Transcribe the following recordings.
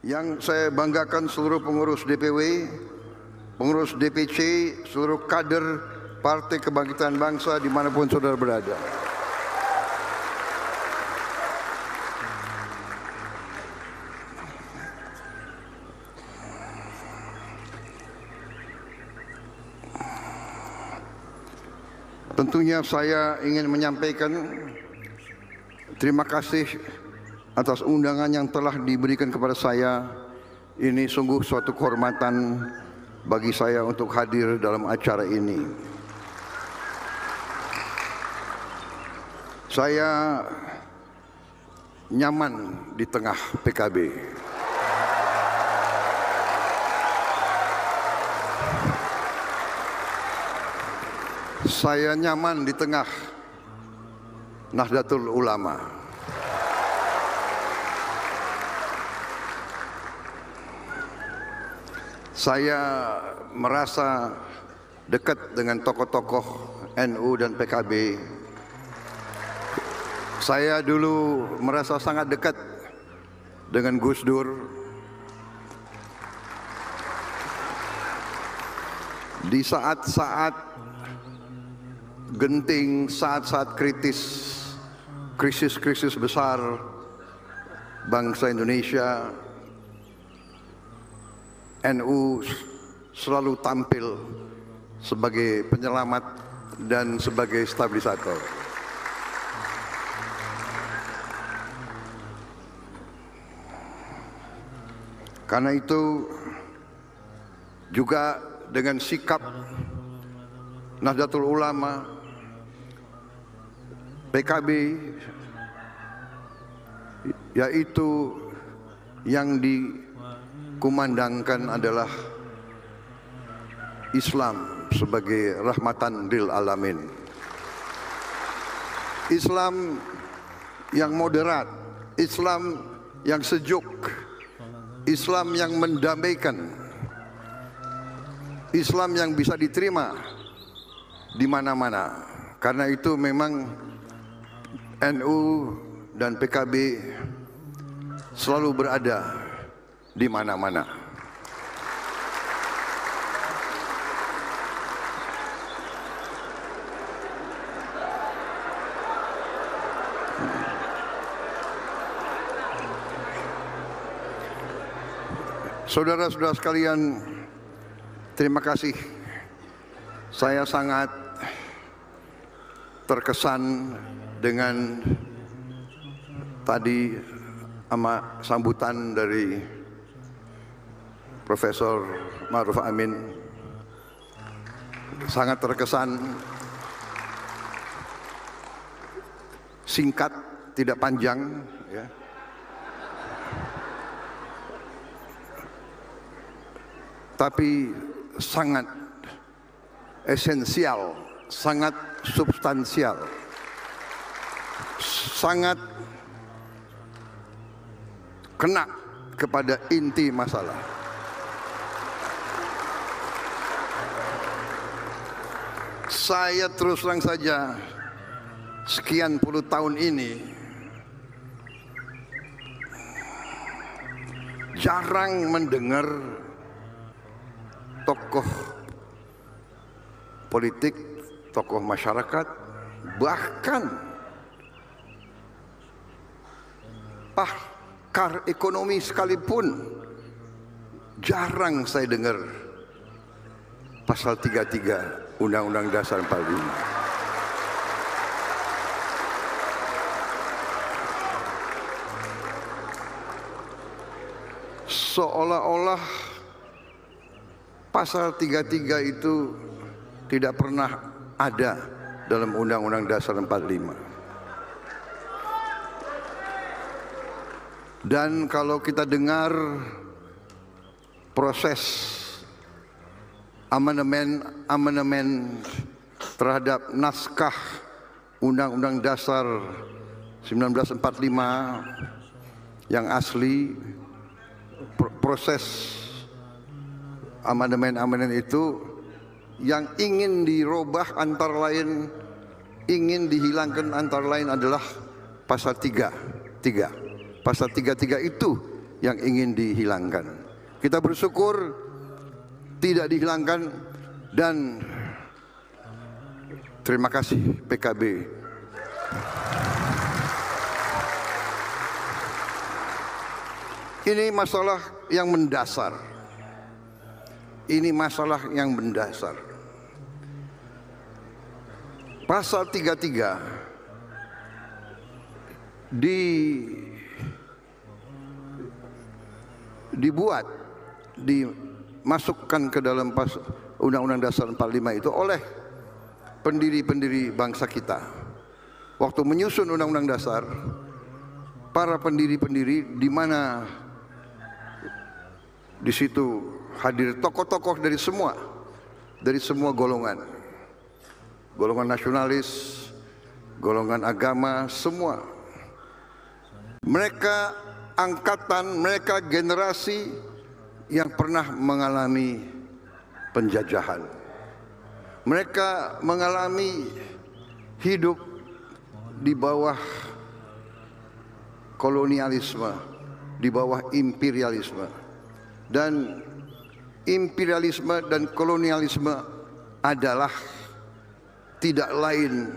Yang saya banggakan seluruh pengurus DPW, pengurus DPC, seluruh kader Partai Kebangkitan Bangsa dimanapun saudara berada. Tentunya saya ingin menyampaikan terima kasih atas undangan yang telah diberikan kepada saya. Ini sungguh suatu kehormatan bagi saya untuk hadir dalam acara ini. Saya nyaman di tengah PKB. Saya nyaman di tengah Nahdlatul Ulama. Saya merasa dekat dengan tokoh-tokoh NU dan PKB. Saya dulu merasa sangat dekat dengan Gus Dur. Di saat-saat genting, saat-saat krisis besar bangsa Indonesia, NU selalu tampil sebagai penyelamat dan sebagai stabilisator. Karena itu juga dengan sikap Nahdlatul Ulama, PKB, yaitu yang dikumandangkan adalah Islam sebagai rahmatan lil alamin. Islam yang moderat, Islam yang sejuk, Islam yang mendamaikan, Islam yang bisa diterima di mana-mana. Karena itu memang NU dan PKB selalu berada di mana-mana. Saudara-saudara sekalian, terima kasih. Saya sangat terkesan dengan tadi sama sambutan dari Profesor Ma'ruf Amin. Sangat terkesan, singkat, tidak panjang, ya. Tapi sangat esensial, sangat substansial, sangat kena kepada inti masalah. Saya terus terang saja, sekian puluh tahun ini jarang mendengar tokoh politik, tokoh masyarakat, bahkan pakar ekonomi sekalipun jarang saya dengar pasal 33 Undang-Undang Dasar 45. Seolah-olah pasal 33 itu tidak pernah ada dalam Undang-Undang Dasar 45. Dan kalau kita dengar proses amandemen terhadap naskah Undang-Undang Dasar 1945 yang asli, proses amandemen itu yang ingin dirubah antara lain, ingin dihilangkan antara lain adalah pasal 33. Pasal 33 itu yang ingin dihilangkan. Kita bersyukur tidak dihilangkan, dan terima kasih PKB. Ini masalah yang mendasar. Ini masalah yang mendasar. Pasal 33 dimasukkan ke dalam Undang-Undang Dasar 45 itu oleh pendiri-pendiri bangsa kita. Waktu menyusun Undang-Undang Dasar, para pendiri-pendiri, di mana di situ hadir tokoh-tokoh dari semua golongan nasionalis, golongan agama, semua. Mereka angkatan, mereka generasi yang pernah mengalami penjajahan. Mereka mengalami hidup di bawah kolonialisme, di bawah imperialisme. Dan imperialisme dan kolonialisme adalah tidak lain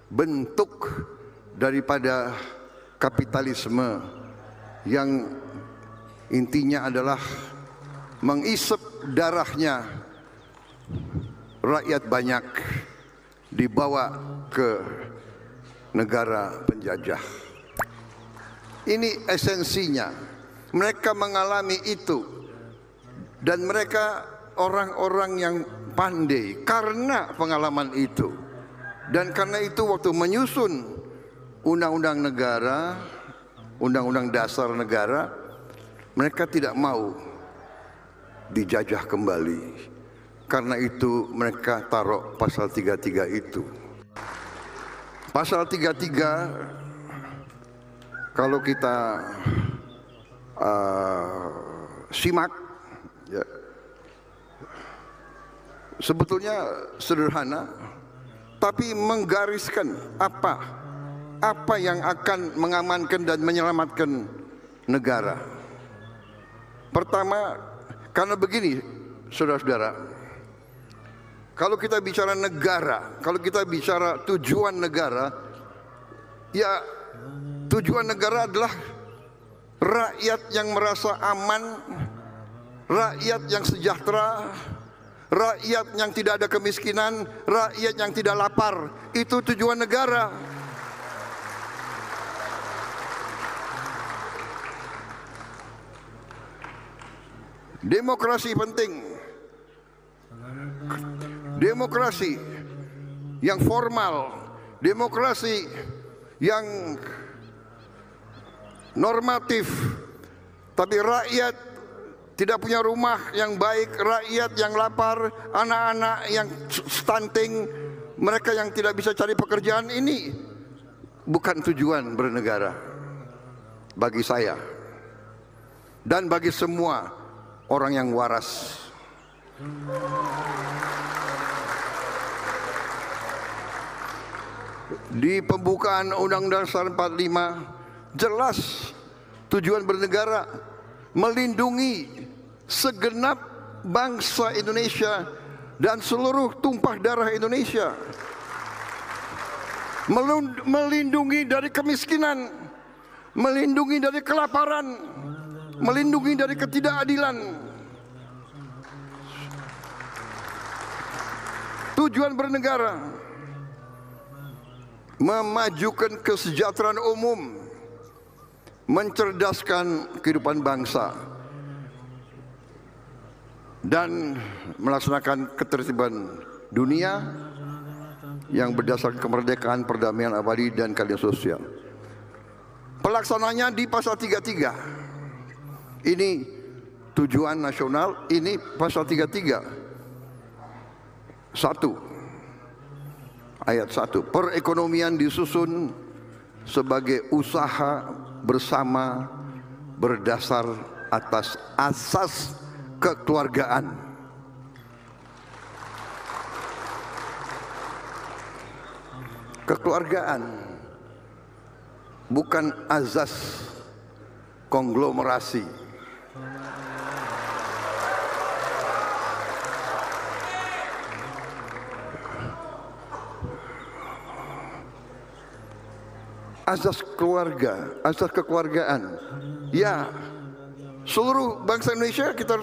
bentuk daripada kapitalisme yang intinya adalah mengisap darahnya rakyat banyak dibawa ke negara penjajah. Ini esensinya. Mereka mengalami itu, dan mereka orang-orang yang pandai karena pengalaman itu. Dan karena itu waktu menyusun undang-undang negara, undang-undang dasar negara, mereka tidak mau dijajah kembali. Karena itu mereka taruh pasal 33 itu. Pasal 33 kalau kita simak, ya, sebetulnya sederhana, tapi menggariskan apa yang akan mengamankan dan menyelamatkan negara. Pertama, karena begini, saudara-saudara, kalau kita bicara negara, kalau kita bicara tujuan negara, ya tujuan negara adalah rakyat yang merasa aman, rakyat yang sejahtera, rakyat yang tidak ada kemiskinan, rakyat yang tidak lapar. Itu tujuan negara. Demokrasi penting. Demokrasi yang formal, demokrasi yang normatif, tapi rakyat tidak punya rumah yang baik, rakyat yang lapar, anak-anak yang stunting, mereka yang tidak bisa cari pekerjaan, ini bukan tujuan bernegara bagi saya dan bagi semua orang yang waras. Di pembukaan Undang-Undang Dasar 45 jelas tujuan bernegara melindungi segenap bangsa Indonesia dan seluruh tumpah darah Indonesia. Melindungi dari kemiskinan, melindungi dari kelaparan, melindungi dari ketidakadilan. Tujuan bernegara memajukan kesejahteraan umum, mencerdaskan kehidupan bangsa, dan melaksanakan ketertiban dunia yang berdasarkan kemerdekaan, perdamaian abadi, dan keadilan sosial. Pelaksananya di pasal 33. Ini tujuan nasional, ini pasal 33. 1 ayat 1. Perekonomian disusun sebagai usaha bersama berdasar atas asas kekeluargaan. Kekeluargaan, bukan azas konglomerasi. Azas keluarga, azas kekeluargaan. Ya, seluruh bangsa Indonesia kita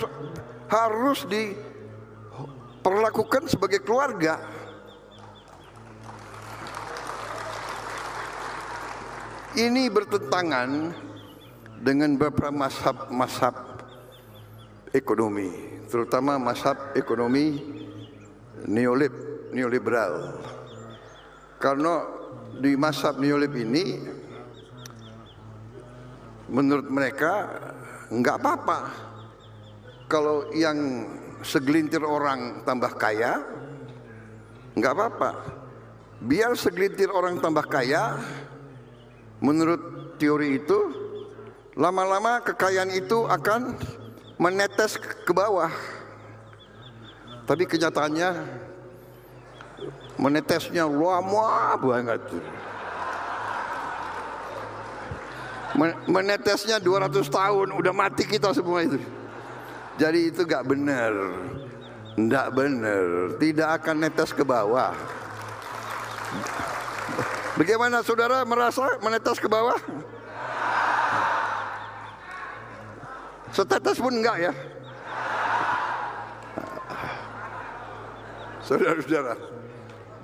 harus diperlakukan sebagai keluarga. Ini bertentangan dengan beberapa mazhab ekonomi, terutama mazhab ekonomi neoliberal. Karena di mazhab neolib ini, menurut mereka nggak apa-apa kalau yang segelintir orang tambah kaya, nggak apa-apa. Biar segelintir orang tambah kaya, menurut teori itu, lama-lama kekayaan itu akan menetes ke bawah. Tapi kenyataannya menetesnya lama banget. Menetesnya 200 tahun, udah mati kita semua itu. Jadi itu gak benar. Nggak benar, tidak akan netes ke bawah. Bagaimana saudara merasa menetes ke bawah? Setetes pun enggak ya? Saudara-saudara,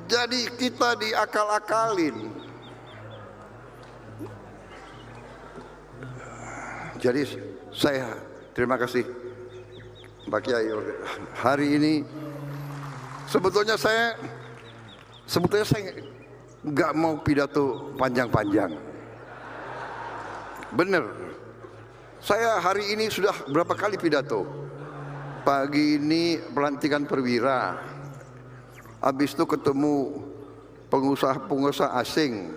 jadi kita diakal-akalin. Jadi saya terima kasih Pak Kiai. Hari ini sebetulnya saya nggak mau pidato panjang-panjang. Bener, saya hari ini sudah berapa kali pidato. Pagi ini pelantikan perwira, habis itu ketemu pengusaha-pengusaha asing,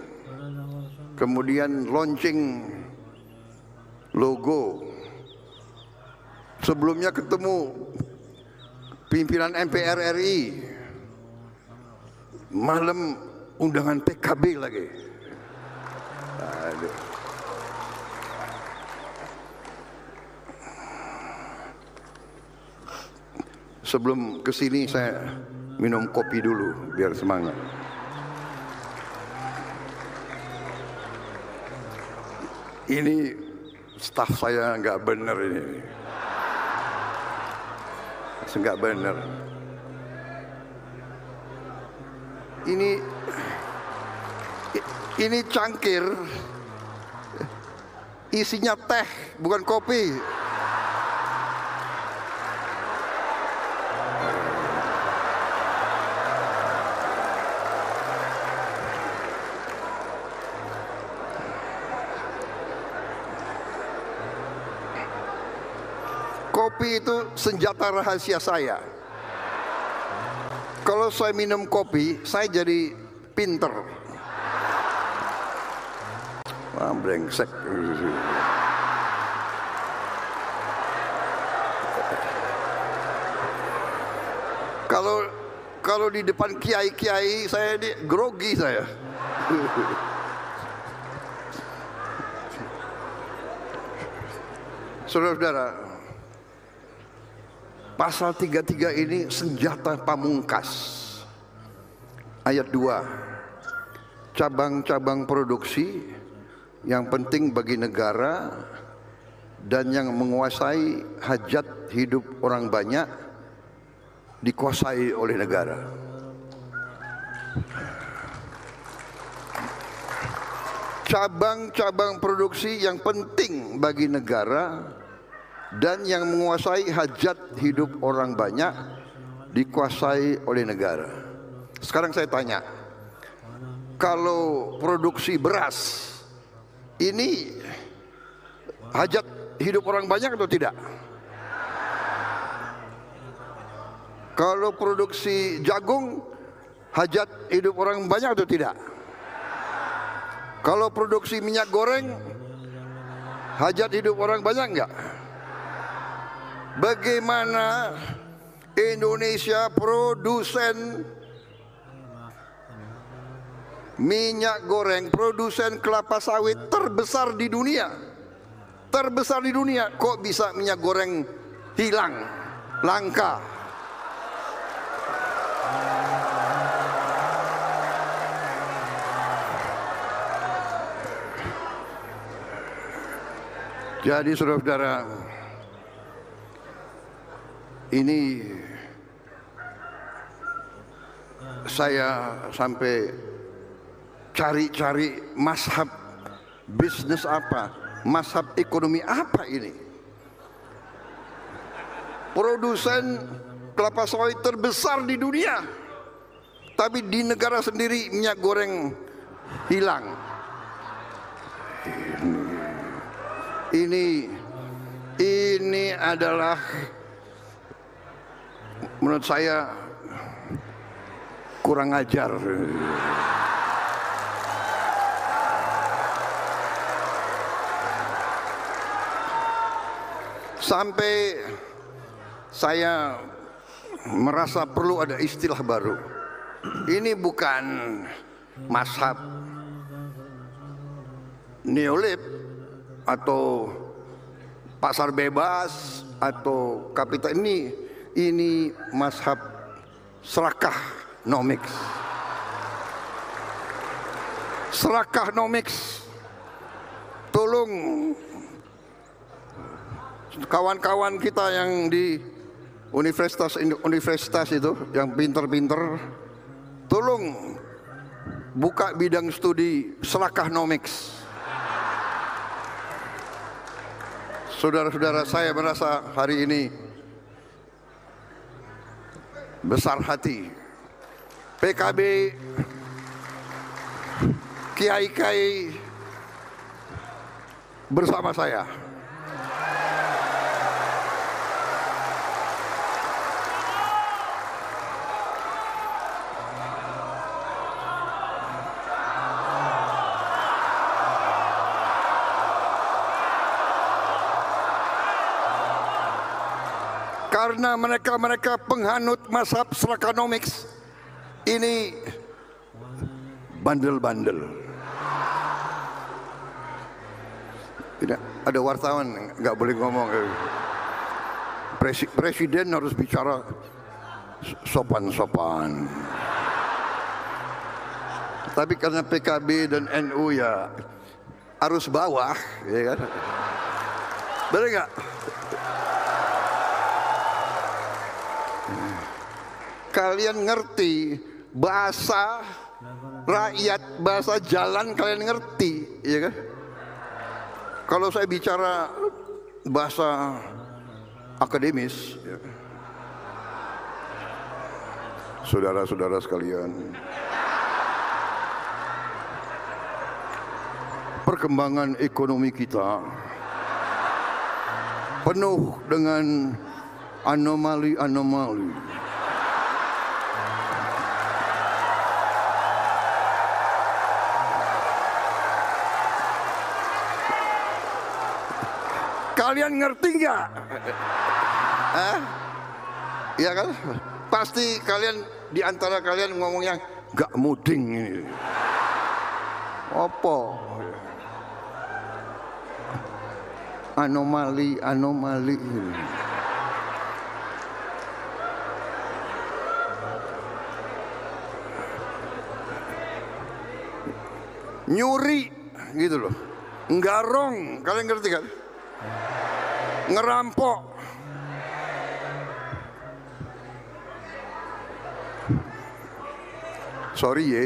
kemudian launching logo, sebelumnya ketemu pimpinan MPR RI, malam undangan PKB lagi. Aduh. Sebelum kesini saya minum kopi dulu biar semangat. Ini staf saya nggak bener ini, nggak bener. Ini cangkir isinya teh bukan kopi. Kopi itu senjata rahasia saya. Kalau saya minum kopi, saya jadi pinter. Wah, brengsek. Kalau di depan kiai-kiai saya grogi saya. Saudara-saudara, pasal 33 ini senjata pamungkas. Ayat 2, cabang-cabang produksi yang penting bagi negara dan yang menguasai hajat hidup orang banyak dikuasai oleh negara. Cabang-cabang produksi yang penting bagi negara dan yang menguasai hajat hidup orang banyak dikuasai oleh negara. Sekarang saya tanya, kalau produksi beras ini hajat hidup orang banyak atau tidak? Kalau produksi jagung hajat hidup orang banyak atau tidak? Kalau produksi minyak goreng hajat hidup orang banyak enggak? Bagaimana Indonesia produsen minyak goreng, produsen kelapa sawit terbesar di dunia, terbesar di dunia, kok bisa minyak goreng hilang, langka? Jadi saudara-saudara, ini saya sampai cari-cari mazhab bisnis apa, mazhab ekonomi apa ini. Produsen kelapa sawit terbesar di dunia, tapi di negara sendiri minyak goreng hilang. Ini adalah menurut saya kurang ajar. Sampai saya merasa perlu ada istilah baru. Ini bukan mazhab neolib atau pasar bebas atau kapital, ini mazhab serakah nomics. Serakah nomics. Tolong kawan-kawan kita yang di universitas itu, yang pinter-pinter, tolong buka bidang studi serakah nomics. Saudara-saudara, saya merasa hari ini besar hati PKB, kiai-kiai bersama saya. Karena mereka penghanut mazhab serakanomics, ini bandel-bandel. Tidak ada wartawan nggak boleh ngomong. Presiden harus bicara sopan-sopan. Tapi karena PKB dan NU ya arus bawah, ya kan? Benar nggak? Kalian ngerti bahasa rakyat, bahasa jalan kalian ngerti, ya kan? Kalau saya bicara bahasa akademis, ya, saudara-saudara sekalian, perkembangan ekonomi kita penuh dengan anomali-anomali. Kalian ngerti nggak? Ya kan? Pasti kalian, di antara kalian ngomongnya nggak muding ini. Apa? Anomali. Nyuri gitu loh. Nggarong, kalian ngerti kan? Ngerampok. Sorry ya.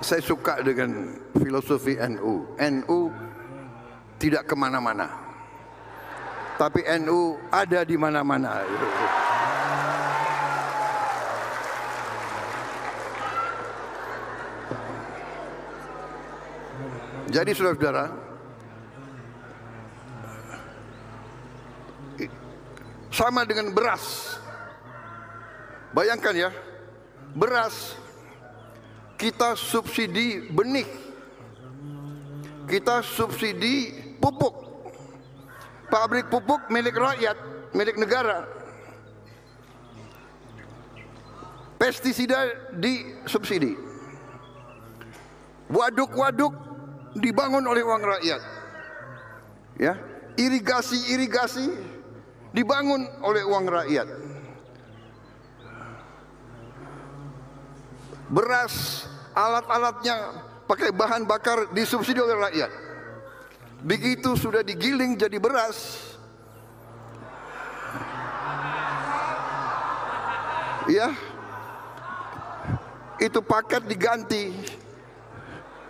Saya suka dengan filosofi NU. NU tidak kemana-mana, tapi NU ada di mana-mana. Jadi saudara-saudara, sama dengan beras. Bayangkan ya, beras kita subsidi benih, kita subsidi pupuk. Pabrik pupuk milik rakyat, milik negara. Pestisida disubsidi. Waduk-waduk dibangun oleh uang rakyat. Ya, irigasi-irigasi dibangun oleh uang rakyat. Beras, alat-alatnya pakai bahan bakar disubsidi oleh rakyat. Begitu sudah digiling jadi beras, ya, itu paket diganti.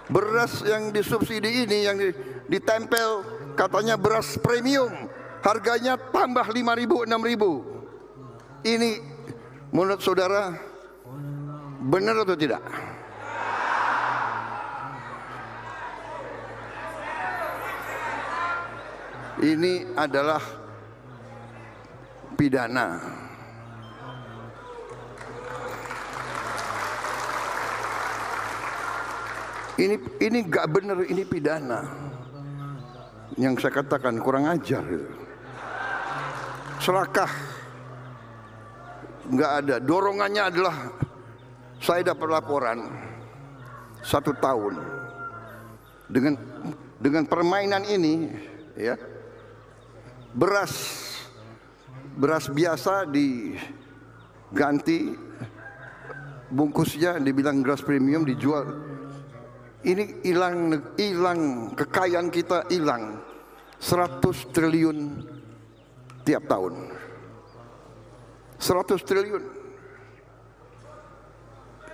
Beras yang disubsidi ini yang ditempel katanya beras premium, harganya tambah 5.000, 6.000. Ini menurut saudara benar atau tidak? Ini adalah pidana. Ini gak benar, ini pidana. Yang saya katakan kurang ajar gitu. Serakah. Gak ada. Dorongannya adalah saya dapat laporan 1 tahun dengan permainan ini, ya. Beras biasa diganti bungkusnya, dibilang beras premium, dijual. Ini hilang kekayaan kita, hilang 100 triliun tiap tahun. 100 triliun.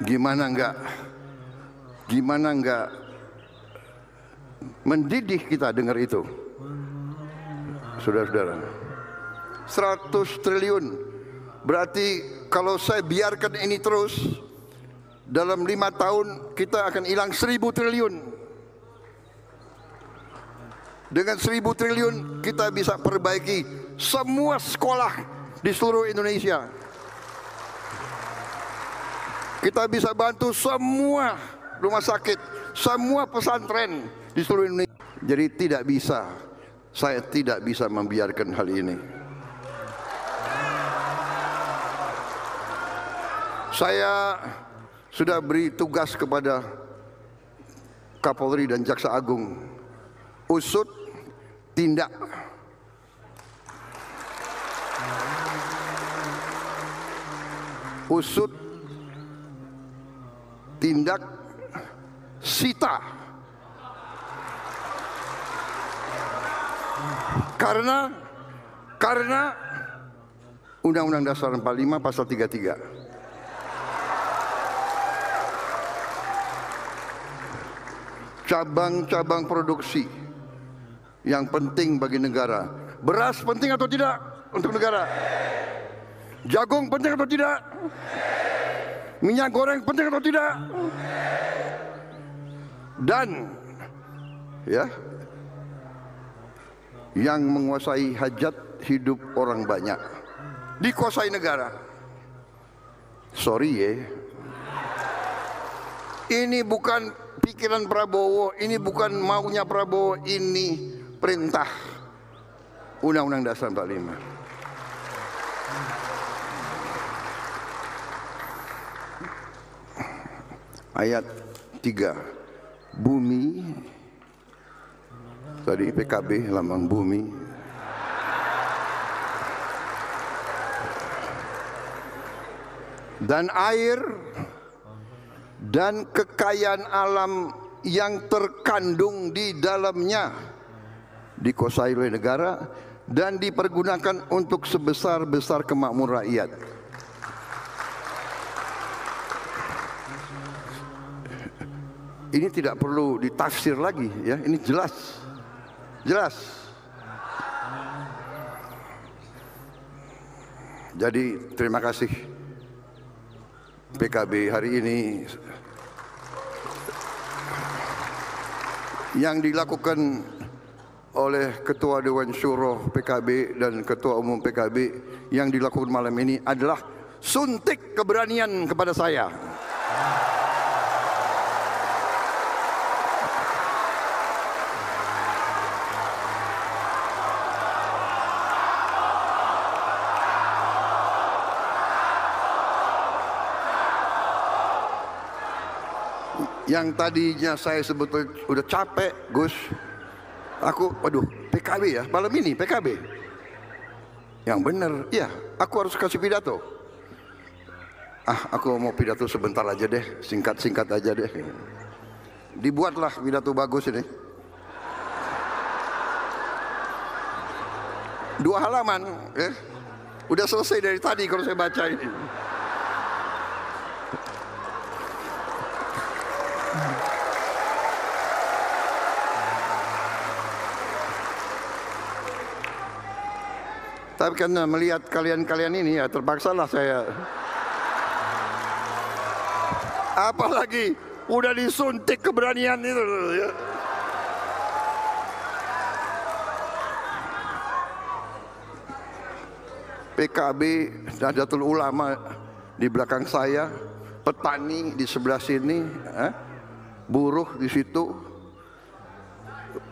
Gimana enggak mendidih kita dengar itu, saudara-saudara. 100 triliun. Berarti kalau saya biarkan ini terus, dalam 5 tahun kita akan hilang 1.000 triliun. Dengan 1.000 triliun kita bisa perbaiki semua sekolah di seluruh Indonesia. Kita bisa bantu semua rumah sakit, semua pesantren di seluruh Indonesia. Jadi tidak bisa, saya tidak bisa membiarkan hal ini. Saya sudah beri tugas kepada Kapolri dan Jaksa Agung, usut, tindak. Usut, tindak, sita. Karena Undang-Undang Dasar 45 pasal 33. Cabang-cabang produksi yang penting bagi negara. Beras penting atau tidak untuk negara? Jagung penting atau tidak? Minyak goreng penting atau tidak? Dan ya, yang menguasai hajat hidup orang banyak dikuasai negara. Sorry ya, ini bukan pikiran Prabowo, ini bukan maunya Prabowo, ini perintah Undang-Undang Dasar 45. Ayat 3, bumi, tadi PKB lambang bumi, dan air dan kekayaan alam yang terkandung di dalamnya dikuasai oleh negara dan dipergunakan untuk sebesar-besar kemakmuran rakyat. Ini tidak perlu ditafsir lagi, ya. Ini jelas, jelas. Jadi terima kasih PKB hari ini yang dilakukan oleh Ketua Dewan Syuro PKB dan Ketua Umum PKB yang dilakukan malam ini adalah suntik keberanian kepada saya. Yang tadinya saya sebetulnya udah capek, Gus. Waduh, PKB ya, malam ini PKB. Yang bener, ya, aku harus kasih pidato. Aku mau pidato sebentar aja deh, singkat-singkat aja deh. Dibuatlah pidato bagus ini. 2 halaman, ya. Udah selesai dari tadi kalau saya baca ini. Tapi karena melihat kalian-kalian ini ya terpaksalah saya. Apalagi udah disuntik keberanian itu ya. PKB, Nahdlatul Ulama di belakang saya, petani di sebelah sini, buruh di situ.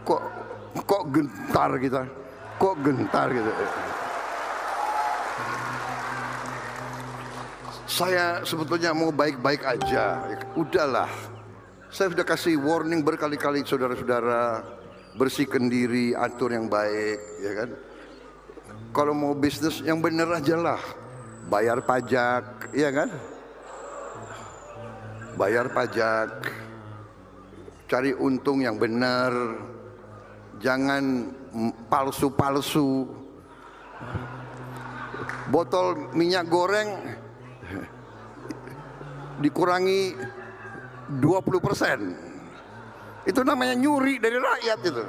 Kok gentar kita? Kok gentar gitu? Saya sebetulnya mau baik-baik aja. Udahlah. Saya sudah kasih warning berkali-kali saudara-saudara, bersihkan diri, atur yang baik, ya kan? Kalau mau bisnis yang bener aja lah. Bayar pajak, ya kan? Bayar pajak. Cari untung yang benar. Jangan palsu-palsu. Botol minyak goreng dikurangi 20%. Itu namanya nyuri dari rakyat itu.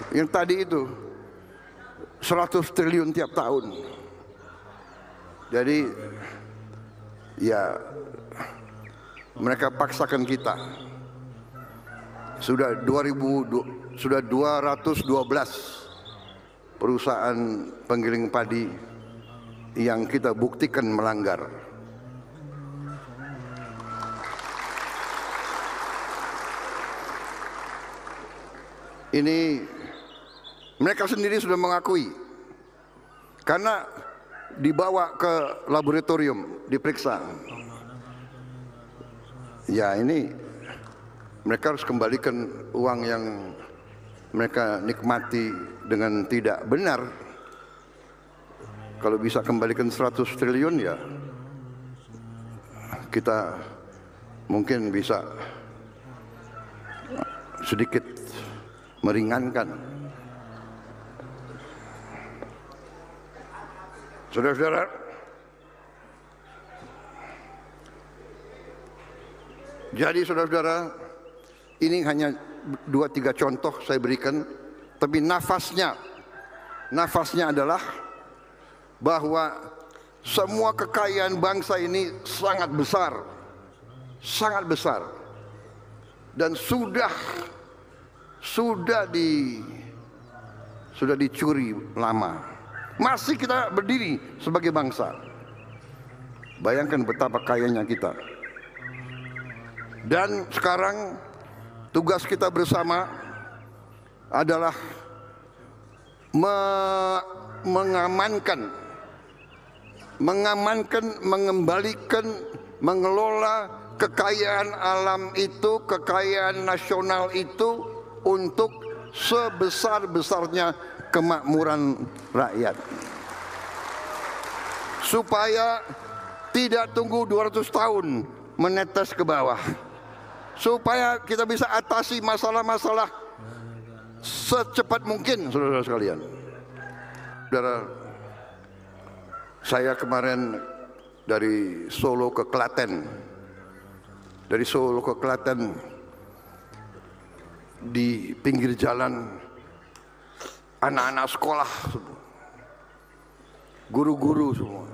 Yang tadi itu 100 triliun tiap tahun. Jadi ya mereka paksakan kita. Sudah 212 perusahaan penggiling padi yang kita buktikan melanggar. Ini mereka sendiri sudah mengakui, karena dibawa ke laboratorium diperiksa. Ya ini mereka harus kembalikan uang yang mereka nikmati dengan tidak benar. Kalau bisa kembalikan 100 triliun ya kita mungkin bisa sedikit meringankan. Saudara-saudara, jadi saudara-saudara, ini hanya 2-3 contoh saya berikan, tapi nafasnya adalah bahwa semua kekayaan bangsa ini sangat besar, dan sudah dicuri lama. Masih kita berdiri sebagai bangsa. Bayangkan betapa kayanya kita. Dan sekarang tugas kita bersama adalah mengamankan, mengembalikan, mengelola kekayaan alam itu, kekayaan nasional itu untuk sebesar-besarnya kemakmuran rakyat. Supaya tidak tunggu 200 tahun menetes ke bawah. Supaya kita bisa atasi masalah-masalah secepat mungkin, saudara sekalian. Saudara, saya kemarin dari Solo ke Klaten. Dari Solo ke Klaten, di pinggir jalan anak-anak sekolah, guru-guru semua,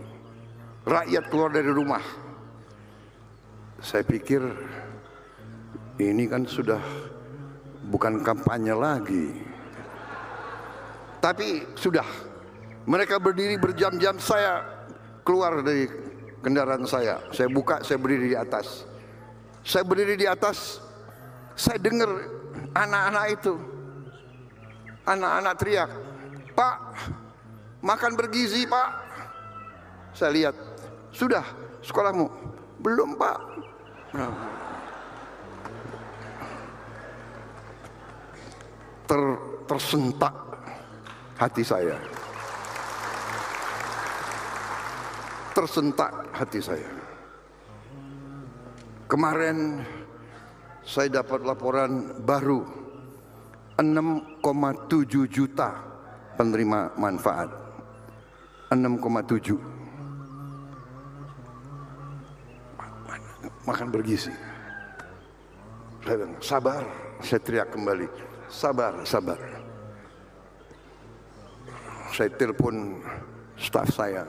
rakyat keluar dari rumah. Saya pikir ini kan sudah bukan kampanye lagi, tapi sudah mereka berdiri berjam-jam. Saya keluar dari kendaraan saya buka, saya berdiri di atas. Saya berdiri di atas, saya dengar anak-anak itu, anak-anak teriak, "Pak, makan bergizi Pak." Saya lihat, sudah sekolahmu? Belum, Pak. Tersentak hati saya. Tersentak hati saya. Kemarin saya dapat laporan baru, 6,7 juta penerima manfaat. 6,7. Makan bergizi. Saya bilang, sabar. Saya teriak kembali, sabar, sabar. Saya telepon staf saya,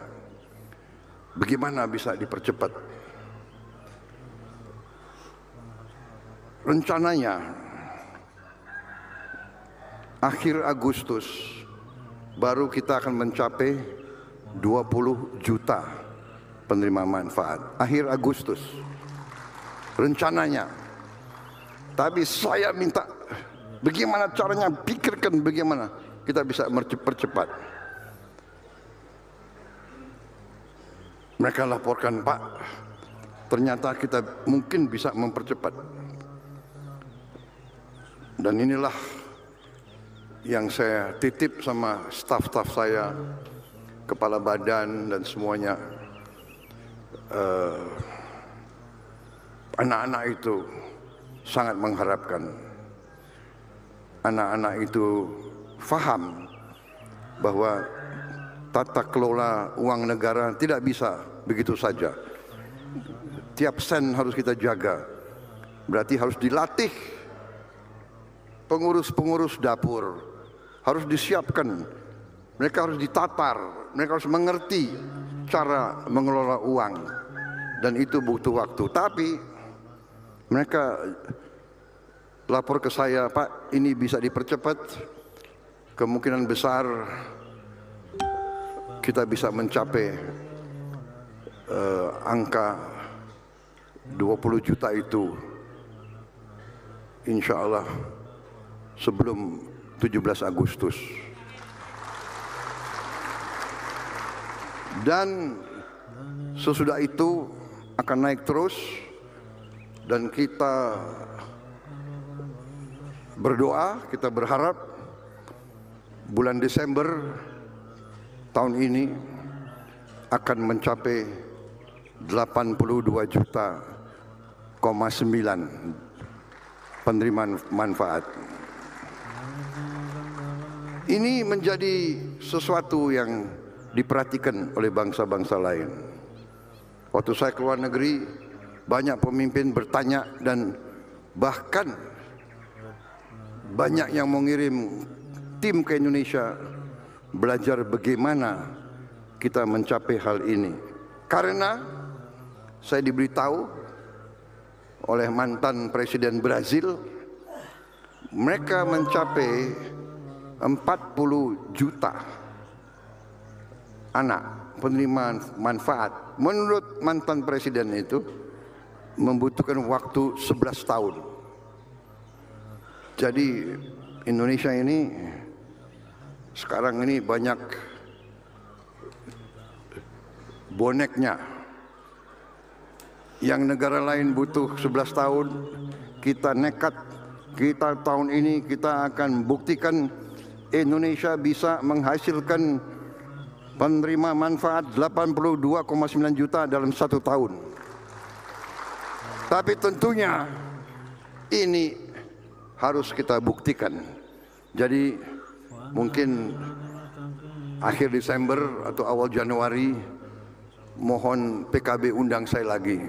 bagaimana bisa dipercepat? Rencananya akhir Agustus baru kita akan mencapai 20 juta penerima manfaat. Akhir Agustus rencananya. Tapi saya minta, bagaimana caranya, pikirkan bagaimana kita bisa mempercepat. Mereka laporkan, Pak, ternyata kita mungkin bisa mempercepat. Dan inilah yang saya titip sama staf-staf saya, kepala badan dan semuanya. Anak-anak itu sangat mengharapkan. Anak-anak itu faham bahwa tata kelola uang negara tidak bisa begitu saja. Tiap sen harus kita jaga. Berarti harus dilatih. Pengurus-pengurus dapur harus disiapkan. Mereka harus ditatar. Mereka harus mengerti cara mengelola uang. Dan itu butuh waktu. Tapi mereka lapor ke saya, Pak, ini bisa dipercepat. Kemungkinan besar kita bisa mencapai angka 20 juta itu, insya Allah sebelum 17 Agustus. Dan sesudah itu akan naik terus. Dan kita berdoa, kita berharap bulan Desember tahun ini akan mencapai 82 juta, 9 penerimaan manfaat. Ini menjadi sesuatu yang diperhatikan oleh bangsa-bangsa lain. Waktu saya keluar negeri, banyak pemimpin bertanya dan bahkan banyak yang mengirim tim ke Indonesia belajar bagaimana kita mencapai hal ini. Karena saya diberitahu oleh mantan Presiden Brazil, mereka mencapai 40 juta anak penerima manfaat. Menurut mantan Presiden itu membutuhkan waktu 11 tahun. Jadi Indonesia ini sekarang ini banyak boneknya. Yang negara lain butuh 11 tahun, kita nekat. Kita tahun ini kita akan buktikan Indonesia bisa menghasilkan penerima manfaat 82,9 juta dalam 1 tahun. Tapi tentunya ini harus kita buktikan. Jadi mungkin akhir Desember atau awal Januari, mohon PKB undang saya lagi.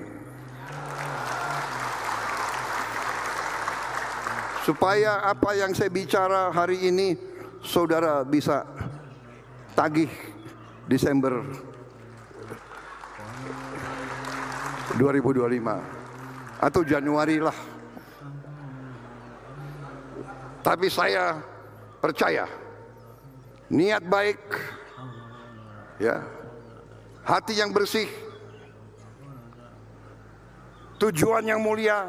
Supaya apa yang saya bicara hari ini saudara bisa tagih Desember 2025. Atau Januari lah. Tapi saya percaya niat baik, ya, hati yang bersih, tujuan yang mulia,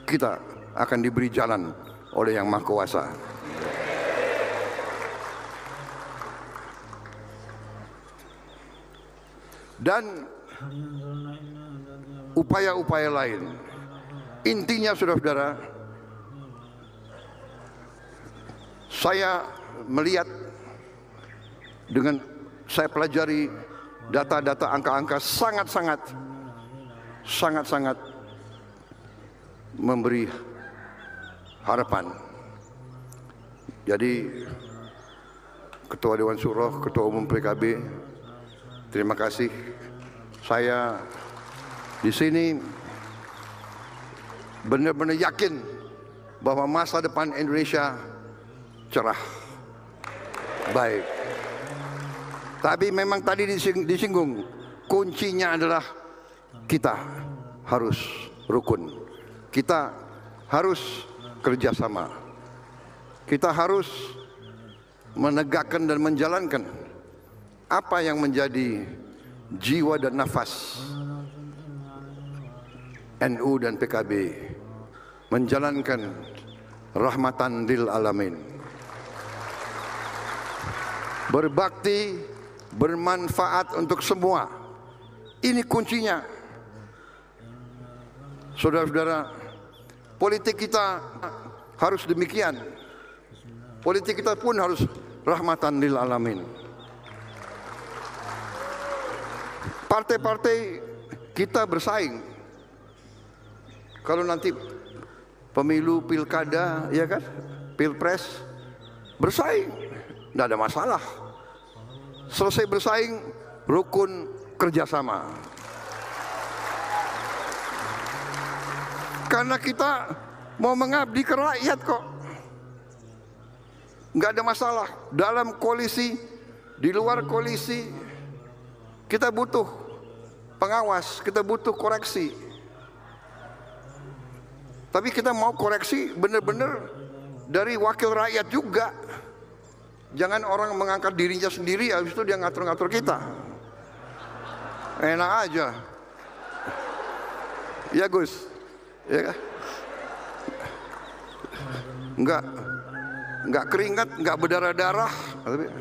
kita akan diberi jalan oleh Yang Maha Kuasa. dan upaya-upaya lain. Intinya saudara-saudara, saya melihat dengan saya pelajari data-data, angka-angka sangat-sangat memberi harapan. Jadi Ketua Dewan Syuro, Ketua Umum PKB, terima kasih. Saya di sini benar-benar yakin bahwa masa depan Indonesia cerah, baik. Tapi memang tadi disinggung, kuncinya adalah kita harus rukun, kita harus kerjasama, kita harus menegakkan dan menjalankan apa yang menjadi jiwa dan nafas NU dan PKB, menjalankan rahmatan lil alamin, berbakti, bermanfaat untuk semua. Ini kuncinya. Saudara-saudara, politik kita harus demikian. Politik kita pun harus rahmatan lil alamin. Partai-partai kita bersaing. Kalau nanti pemilu, pilkada, ya kan, pilpres, bersaing, tidak ada masalah. Selesai bersaing, rukun kerjasama. Karena kita mau mengabdi ke rakyat kok. Nggak ada masalah. Dalam koalisi, di luar koalisi, kita butuh pengawas, kita butuh koreksi. Tapi kita mau koreksi benar-benar dari wakil rakyat juga. Jangan orang mengangkat dirinya sendiri, habis itu dia ngatur-ngatur kita. Enak aja. Ya Gus, ya kan? Enggak keringat, enggak berdarah-darah, tapi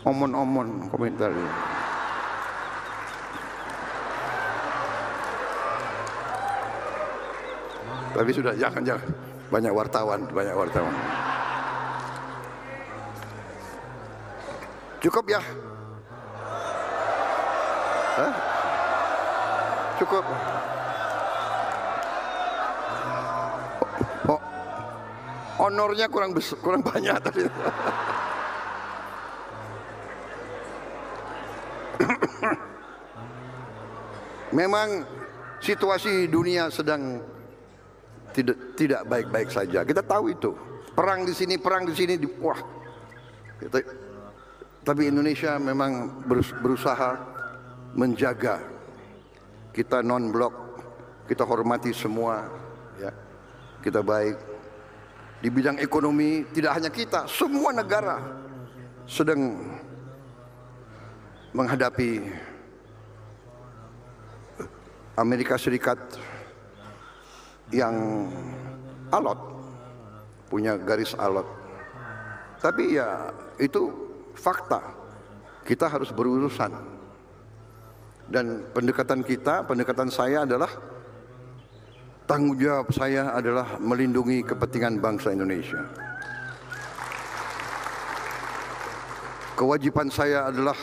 omon-omon komentar. Tapi sudah, jangan banyak wartawan. Cukup ya? Hah? Cukup. Oh, honornya kurang banyak tadi. Memang situasi dunia sedang tidak baik-baik saja. Kita tahu itu. Perang di sini, wah. Tapi Indonesia memang berusaha menjaga. Kita non-blok, kita hormati semua, ya. Kita baik. Di bidang ekonomi tidak hanya kita, semua negara sedang menghadapi Amerika Serikat yang alot, punya garis alot. Tapi ya itu fakta, kita harus berurusan. Dan pendekatan saya adalah, tanggung jawab saya adalah melindungi kepentingan bangsa Indonesia. Kewajiban saya adalah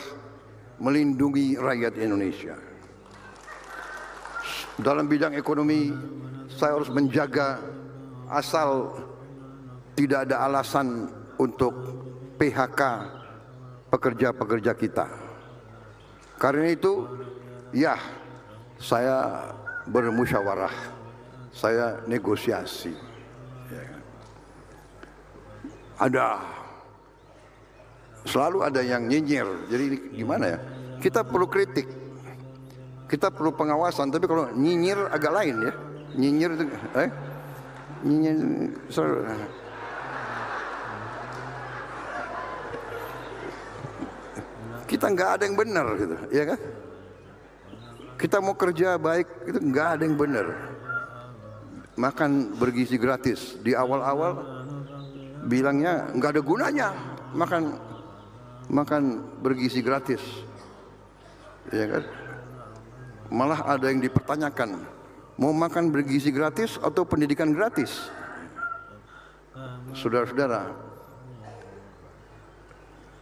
melindungi rakyat Indonesia. Dalam bidang ekonomi, saya harus menjaga asal tidak ada alasan untuk PHK pekerja-pekerja kita. Karena itu, ya, saya bermusyawarah, saya negosiasi. Selalu ada yang nyinyir. Jadi ini gimana ya? Kita perlu kritik, kita perlu pengawasan. Tapi kalau nyinyir agak lain ya. Nyinyir itu, nyinyir. Kita nggak ada yang benar gitu, ya kan? Kita mau kerja baik itu nggak ada yang benar. Makan bergizi gratis di awal-awal bilangnya nggak ada gunanya makan bergizi gratis. Ya kan? Malah ada yang dipertanyakan, mau makan bergizi gratis atau pendidikan gratis? Saudara-saudara,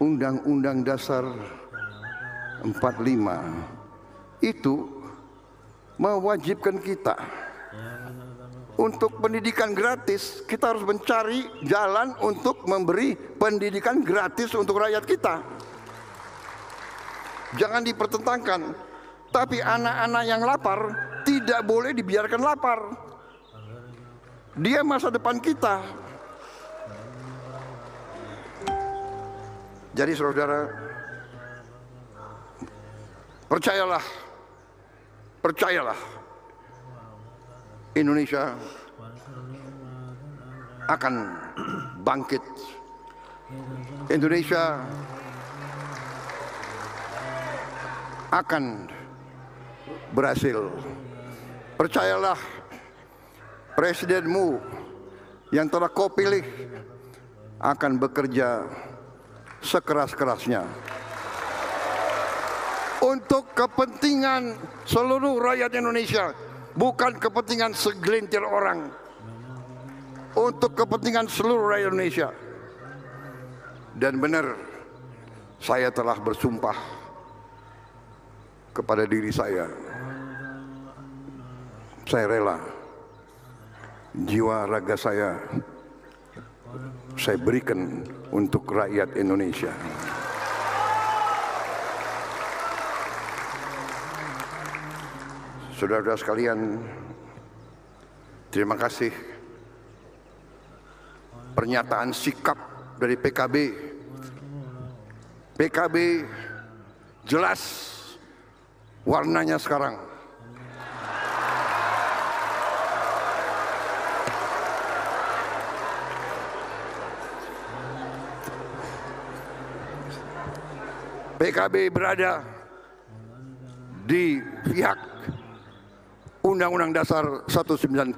Undang-Undang Dasar 45 itu mewajibkan kita untuk pendidikan gratis. Kita harus mencari jalan untuk memberi pendidikan gratis untuk rakyat kita. Jangan dipertentangkan. Tapi anak-anak yang lapar tidak boleh dibiarkan lapar. Dia masa depan kita. Jadi saudara, percayalah, Indonesia akan bangkit. Indonesia akan berhasil. Percayalah, presidenmu yang telah kau pilih akan bekerja sekeras-kerasnya untuk kepentingan seluruh rakyat Indonesia, bukan kepentingan segelintir orang, untuk kepentingan seluruh rakyat Indonesia. Dan benar, saya telah bersumpah kepada diri saya rela jiwa raga saya berikan untuk rakyat Indonesia. Saudara-saudara sekalian, terima kasih pernyataan sikap dari PKB. PKB jelas warnanya sekarang. PKB berada di pihak Undang-Undang Dasar 1945.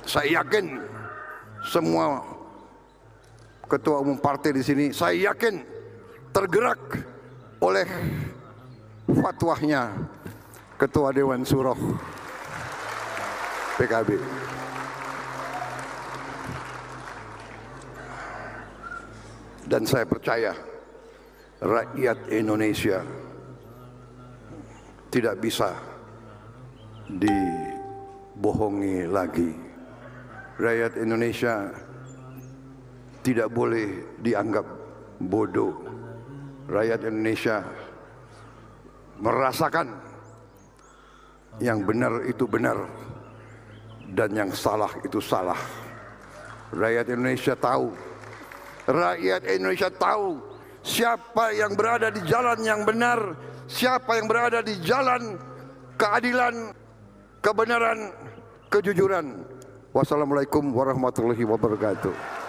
Saya yakin semua ketua umum partai di sini, saya yakin tergerak oleh fatwanya Ketua Dewan Suro PKB. Dan saya percaya rakyat Indonesia tidak bisa dibohongi lagi. Rakyat Indonesia tidak boleh dianggap bodoh. Rakyat Indonesia merasakan yang benar itu benar dan yang salah itu salah. Rakyat Indonesia tahu. Rakyat Indonesia tahu siapa yang berada di jalan yang benar, siapa yang berada di jalan keadilan, kebenaran, kejujuran. Wassalamualaikum warahmatullahi wabarakatuh.